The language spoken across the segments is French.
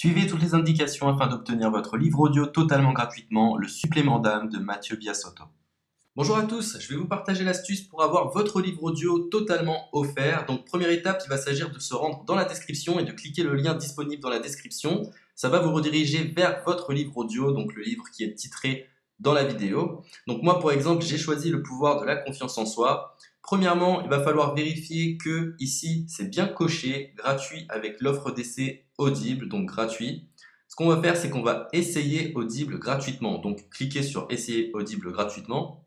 Suivez toutes les indications afin d'obtenir votre livre audio totalement gratuitement, le supplément d'âme de Mathieu Biasotto. Bonjour à tous, je vais vous partager l'astuce pour avoir votre livre audio totalement offert. Donc première étape, il va s'agir de se rendre dans la description et de cliquer le lien disponible dans la description. Ça va vous rediriger vers votre livre audio, donc le livre qui est titré dans la vidéo. Donc moi par exemple, j'ai choisi le pouvoir de la confiance en soi. Premièrement, il va falloir vérifier que ici c'est bien coché, gratuit avec l'offre d'essai Audible, donc gratuit. Ce qu'on va faire, c'est qu'on va essayer Audible gratuitement. Donc cliquez sur essayer Audible gratuitement.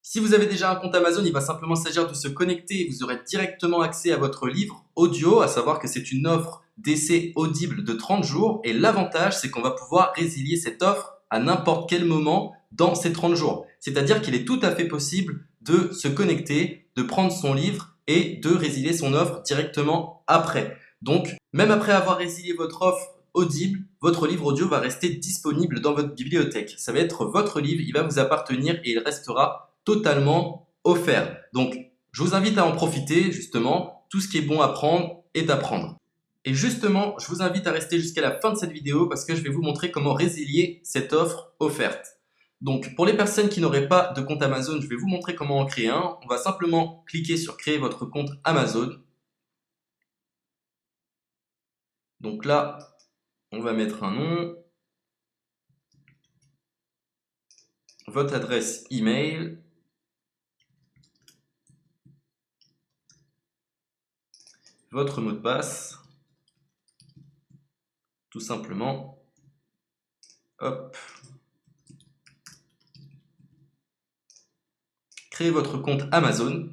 Si vous avez déjà un compte Amazon, il va simplement s'agir de se connecter et vous aurez directement accès à votre livre audio, à savoir que c'est une offre d'essai Audible de 30 jours. Et l'avantage, c'est qu'on va pouvoir résilier cette offre à n'importe quel moment dans ces 30 jours. C'est-à-dire qu'il est tout à fait possible de se connecter, de prendre son livre et de résilier son offre directement après. Donc, même après avoir résilié votre offre Audible, votre livre audio va rester disponible dans votre bibliothèque. Ça va être votre livre, il va vous appartenir et il restera totalement offert. Donc, je vous invite à en profiter, justement. Tout ce qui est bon à prendre est à prendre. Et justement, je vous invite à rester jusqu'à la fin de cette vidéo parce que je vais vous montrer comment résilier cette offre offerte. Donc, pour les personnes qui n'auraient pas de compte Amazon, je vais vous montrer comment en créer un. On va simplement cliquer sur créer votre compte Amazon. Donc là, on va mettre un nom, votre adresse email, votre mot de passe, tout simplement. Hop. Créez votre compte Amazon.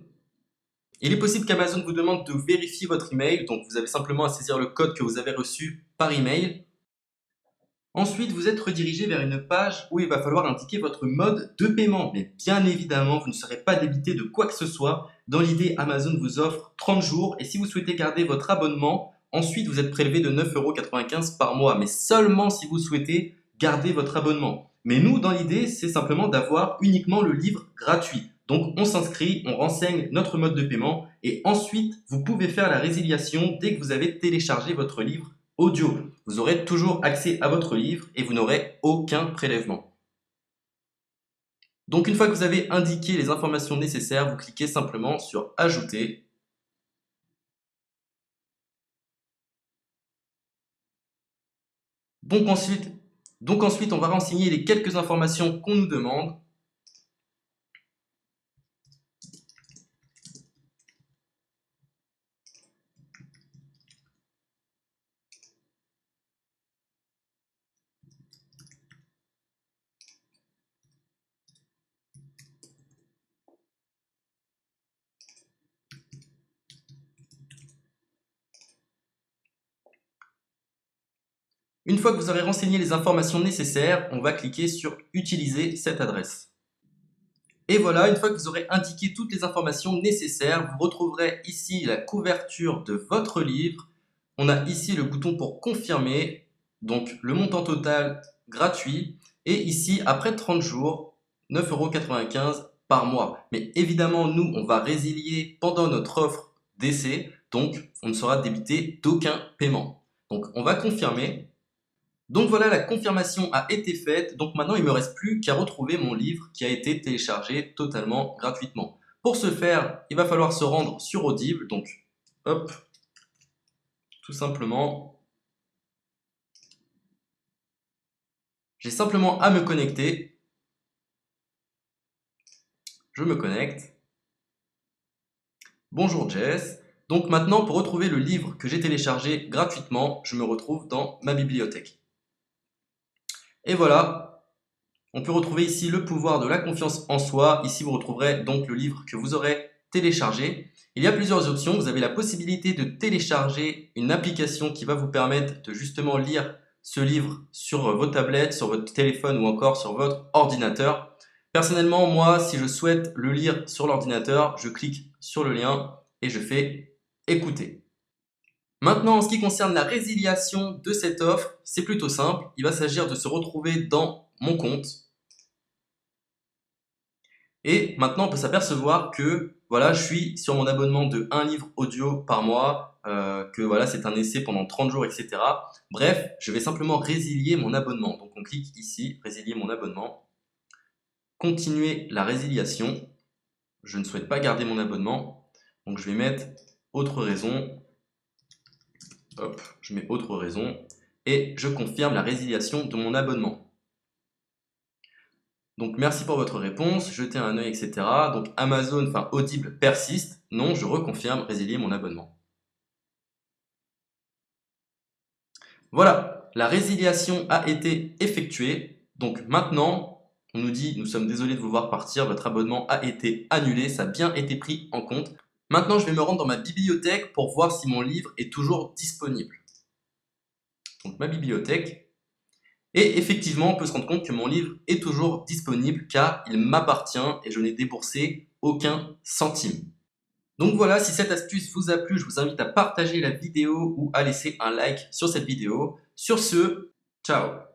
Il est possible qu'Amazon vous demande de vérifier votre email, donc vous avez simplement à saisir le code que vous avez reçu par email. Ensuite, vous êtes redirigé vers une page où il va falloir indiquer votre mode de paiement. Mais bien évidemment, vous ne serez pas débité de quoi que ce soit. Dans l'idée, Amazon vous offre 30 jours et si vous souhaitez garder votre abonnement, ensuite vous êtes prélevé de 9,95 € par mois, mais seulement si vous souhaitez garder votre abonnement. Mais nous, dans l'idée, c'est simplement d'avoir uniquement le livre gratuit. Donc on s'inscrit, on renseigne notre mode de paiement et ensuite vous pouvez faire la résiliation dès que vous avez téléchargé votre livre audio. Vous aurez toujours accès à votre livre et vous n'aurez aucun prélèvement. Donc une fois que vous avez indiqué les informations nécessaires, vous cliquez simplement sur Ajouter. Donc ensuite, on va renseigner les quelques informations qu'on nous demande. Une fois que vous aurez renseigné les informations nécessaires, on va cliquer sur Utiliser cette adresse. Et voilà, une fois que vous aurez indiqué toutes les informations nécessaires, vous retrouverez ici la couverture de votre livre. On a ici le bouton pour confirmer, donc le montant total gratuit. Et ici, après 30 jours, 9,95 € par mois. Mais évidemment, nous, on va résilier pendant notre offre d'essai, donc on ne sera débité d'aucun paiement. Donc on va confirmer. Donc voilà, la confirmation a été faite. Donc maintenant, il ne me reste plus qu'à retrouver mon livre qui a été téléchargé totalement gratuitement. Pour ce faire, il va falloir se rendre sur Audible. Donc, hop, tout simplement. J'ai simplement à me connecter. Je me connecte. Bonjour Jess. Donc maintenant, pour retrouver le livre que j'ai téléchargé gratuitement, je me retrouve dans ma bibliothèque. Et voilà, on peut retrouver ici le pouvoir de la confiance en soi. Ici, vous retrouverez donc le livre que vous aurez téléchargé. Il y a plusieurs options. Vous avez la possibilité de télécharger une application qui va vous permettre de justement lire ce livre sur vos tablettes, sur votre téléphone ou encore sur votre ordinateur. Personnellement, moi, si je souhaite le lire sur l'ordinateur, je clique sur le lien et je fais écouter. Maintenant, en ce qui concerne la résiliation de cette offre, c'est plutôt simple. Il va s'agir de se retrouver dans mon compte. Et maintenant, on peut s'apercevoir que voilà, je suis sur mon abonnement de un livre audio par mois, que voilà, c'est un essai pendant 30 jours, etc. Bref, je vais simplement résilier mon abonnement. Donc on clique ici, résilier mon abonnement, continuer la résiliation. Je ne souhaite pas garder mon abonnement, donc je vais mettre autre raison. Hop, je mets autre raison et je confirme la résiliation de mon abonnement. Donc merci pour votre réponse, jetez un œil, etc. Donc Amazon, enfin Audible persiste. Non, je reconfirme, résilier mon abonnement. Voilà, la résiliation a été effectuée. Donc maintenant, on nous dit, nous sommes désolés de vous voir partir, votre abonnement a été annulé, ça a bien été pris en compte. Maintenant, je vais me rendre dans ma bibliothèque pour voir si mon livre est toujours disponible. Donc ma bibliothèque. Et effectivement, on peut se rendre compte que mon livre est toujours disponible car il m'appartient et je n'ai déboursé aucun centime. Donc voilà, si cette astuce vous a plu, je vous invite à partager la vidéo ou à laisser un like sur cette vidéo. Sur ce, ciao!